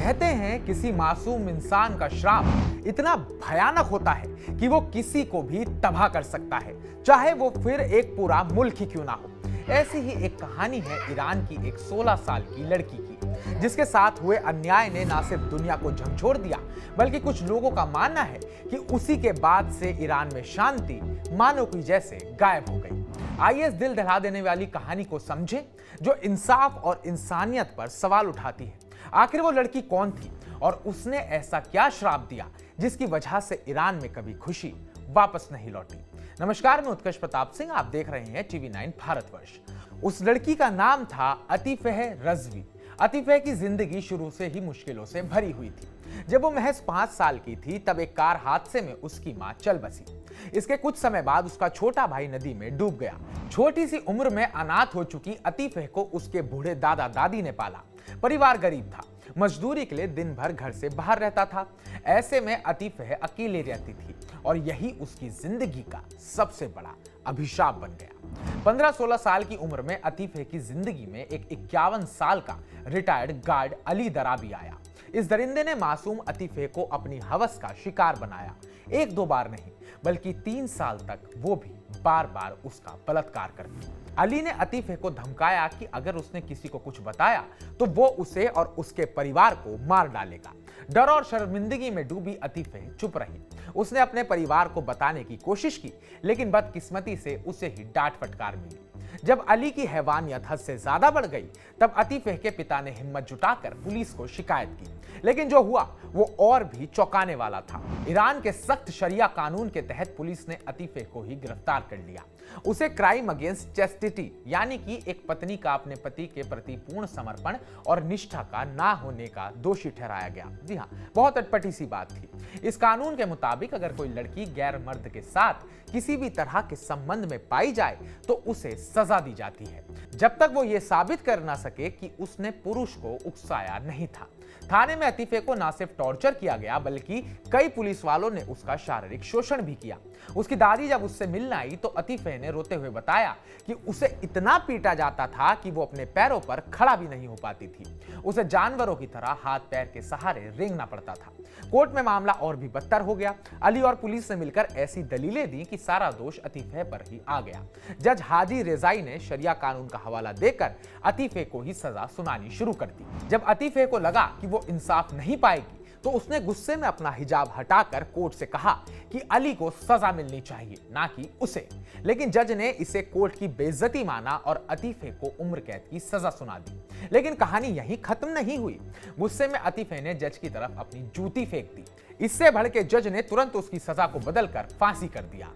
कहते हैं किसी मासूम इंसान का श्राप इतना भयानक होता है कि वो किसी को भी तबाह कर सकता है, चाहे वो फिर एक पूरा मुल्क ही क्यों ना हो। ऐसी ही एक कहानी है ईरान की एक 16 साल की लड़की की, जिसके साथ हुए अन्याय ने ना सिर्फ दुनिया को झकझोर दिया, बल्कि कुछ लोगों का मानना है कि उसी के बाद से ईरान में शांति मानो की जैसे गायब हो गई। आइए इस दिल दहला देने वाली कहानी को समझें, जो इंसाफ और इंसानियत पर सवाल उठाती है। आखिर वो लड़की कौन थी और उसने ऐसा क्या श्राप दिया जिसकी वजह से ईरान में कभी खुशी वापस नहीं लौटी। नमस्कार, मैं उत्कर्ष प्रताप सिंह, आप देख रहे हैं टीवी 9 भारतवर्ष। उस लड़की का नाम था अतीफह रजवी। अतीफह की जिंदगी शुरू से ही मुश्किलों से भरी हुई थी। जब वो महज 5 साल की थी तब एक कार हादसे में उसकी मां चल बसी। इसके कुछ समय बाद उसका छोटा भाई नदी में डूब गया। छोटी सी उम्र में अनाथ हो चुकी अतीफह को उसके बूढ़े दादा दादी ने पाला। परिवार गरीब था, मजदूरी के लिए दिन भर घर से बाहर रहता था। ऐसे में अतीफह अकेले रहती थी और यही उसकी जिंदगी का सबसे बड़ा अभिशाप बन गया। 15-16 साल की उम्र में अतीफह की जिंदगी में एक 51 साल का रिटायर्ड गार्ड अली दराबी आया। इस दरिंदे ने मासूम अतीफह को अपनी हवस का शिकार बनाया। 1-2 बार नहीं, बल्कि 3 साल तक वो भी बार बार उसका बलात्कार करती। अली ने अतीफह को धमकाया कि अगर उसने किसी को कुछ बताया तो वो उसे और उसके परिवार को मार डालेगा। डर और शर्मिंदगी में डूबी अतीफह चुप रही। उसने अपने परिवार को बताने की कोशिश की, लेकिन बदकिस्मती से उसे ही डांट फटकार मिली। जब अली की हैवानियत हद से ज्यादा बढ़ गई, तब अतीफह के पिता ने हिम्मत जुटाकर पुलिस को शिकायत की। लेकिन जो हुआ वो और भी चौंकाने वाला था। ईरान के सख्त शरिया कानून के तहत पुलिस ने अतीफह को ही गिरफ्तार कर लिया। उसे क्राइम अगेंस्ट चैस्टिटी, यानी कि एक पत्नी का अपने पति के प्रति पूर्ण समर्पण और निष्ठा का ना होने का दोषी ठहराया गया। जी हाँ, बहुत अटपटी सी बात थी। इस कानून के मुताबिक अगर कोई लड़की गैर मर्द के साथ किसी भी तरह के संबंध में पाई जाए तो उसे सजा दी जाती है, जब तक वो ये साबित कर ना सके कि उसने पुरुष को उकसाया नहीं था। थाने में अतीफह को ना सिर्फ टॉर्चर किया गया, बल्कि कई पुलिस वालों ने उसका शारीरिक शोषण भी किया। उसकी दादी जब उससे मिलने आई तो अतीफह ने रोते हुए बताया कि उसे इतना पीटा जाता था कि वो अपने पैरों पर खड़ा भी नहीं हो पाती थी। उसे जानवरों की तरह हाथ पैर के सहारे रेंगना पड़ता था। कोर्ट में मामला और भी बदतर हो गया। अली और पुलिस ने मिलकर ऐसी दलीलें दी कि सारा दोष अतीफह पर ही आ गया। जज हाजी रेजाई ने शरिया कानून का हवाला देकर अतीफह को ही सजा सुनानी शुरू कर दी। जब अतीफह को लगा कि वो इंसाफ नहीं पाएगी तो उसने गुस्से में अपना हिजाब हटाकर कोर्ट से कहा कि अली को सजा मिलनी चाहिए, ना कि उसे। लेकिन जज ने इसे कोर्ट की बेइज्जती माना और अतीफह को उम्र कैद की सजा सुना दी। लेकिन कहानी यहीं खत्म नहीं हुई। गुस्से में अतीफह ने जज की तरफ अपनी जूती फेंक दी। इससे भड़के जज ने तुरंत उसकी सजा को बदलकर फांसी कर दिया।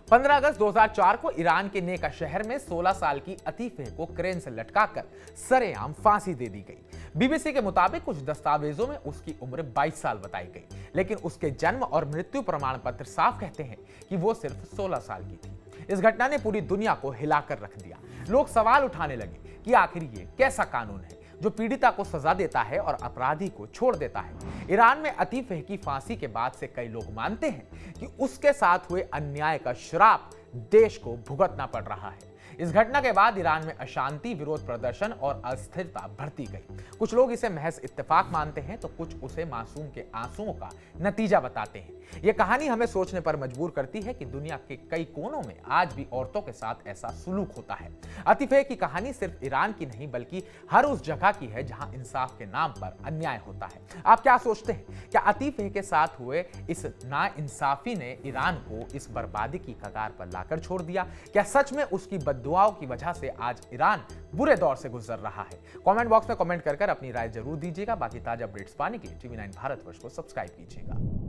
15 अगस्त 2004 को ईरान के नेका शहर में 16 साल की अतीफह को क्रेन से लटकाकर सरेआम फांसी दे दी गई। बीबीसी के मुताबिक कुछ दस्तावेजों में उसकी उम्र 22 साल बताई गई, लेकिन उसके जन्म और मृत्यु प्रमाण पत्र साफ कहते हैं कि वो सिर्फ 16 साल की थी। इस घटना ने पूरी दुनिया को हिलाकर रख दिया। लोग सवाल उठाने लगे कि आखिर ये कैसा कानून है जो पीड़िता को सजा देता है और अपराधी को छोड़ देता है। ईरान में अतीफह की फांसी के बाद से कई लोग मानते हैं कि उसके साथ हुए अन्याय का श्राप देश को भुगतना पड़ रहा है। इस घटना के बाद ईरान में अशांति, विरोध प्रदर्शन और अस्थिरता बढ़ती गई। कुछ लोग इसे महज इत्तेफाक मानते हैं तो कुछ उसे मासूम के आंसुओं का नतीजा बताते हैं। यह कहानी हमें सोचने पर मजबूर करती है कि दुनिया के कई कोनों में आज भी औरतों के साथ ऐसा सुलूक होता है। अतीफह की कहानी सिर्फ ईरान की नहीं, बल्कि हर उस जगह की है जहां इंसाफ के नाम पर अन्याय होता है। आप क्या सोचते हैं? क्या अतीफह के साथ हुए इस नाइंसाफी ने ईरान को इस बर्बादी की कगार पर लाकर छोड़ दिया? क्या सच में उसकी दुआओं की वजह से आज ईरान बुरे दौर से गुजर रहा है? कमेंट बॉक्स में कमेंट कर अपनी राय जरूर दीजिएगा। बाकी ताजा अपडेट्स पाने के लिए टीवी 9 भारतवर्ष को सब्सक्राइब कीजिएगा।